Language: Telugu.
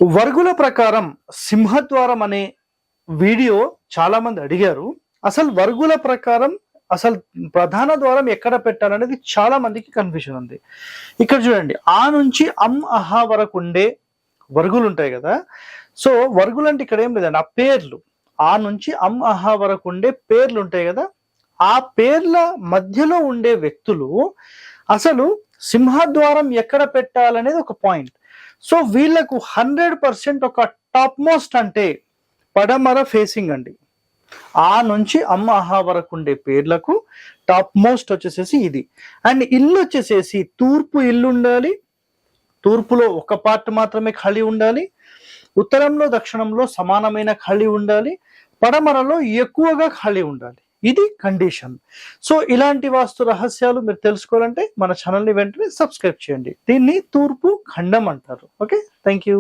వర్గుల ప్రకారం సింహద్వారం అనే వీడియో చాలా మంది అడిగారు. అసలు వర్గుల ప్రకారం అసలు ప్రధాన ద్వారం ఎక్కడ పెట్టాలనేది చాలా మందికి కన్ఫ్యూజన్ ఉంది. ఇక్కడ చూడండి, ఆ నుంచి అహా వరకు ఉండే వర్గులు ఉంటాయి కదా. సో వర్గులు అంటే ఇక్కడ ఏం లేదండి, ఆ పేర్లు. ఆ నుంచి అహా వరకు ఉండే పేర్లు ఉంటాయి కదా, ఆ పేర్ల మధ్యలో ఉండే వ్యక్తులు అసలు సింహద్వారం ఎక్కడ పెట్టాలనేది ఒక పాయింట్. సో వీళ్ళకు 100% ఒక టాప్ మోస్ట్ అంటే పడమర ఫేసింగ్ అండి. ఆ నుంచి అహా వరకు ఉండే పేర్లకు టాప్ మోస్ట్ వచ్చేసేసి ఇది. అండ్ ఇల్లు వచ్చేసేసి తూర్పు ఇల్లు ఉండాలి. తూర్పులో ఒక పార్ట్ మాత్రమే ఖాళీ ఉండాలి. ఉత్తరంలో దక్షిణంలో సమానమైన ఖాళీ ఉండాలి. పడమరలో ఎక్కువగా ఖాళీ ఉండాలి. ఇది కండిషన్. సో ఇలాంటి వాస్తు రహస్యాలు మీరు తెలుసుకోవాలంటే మన ఛానల్ని వెంటనే సబ్స్క్రైబ్ చేయండి. దీన్ని తూర్పు ఖండం అంటారు. Okay, thank you.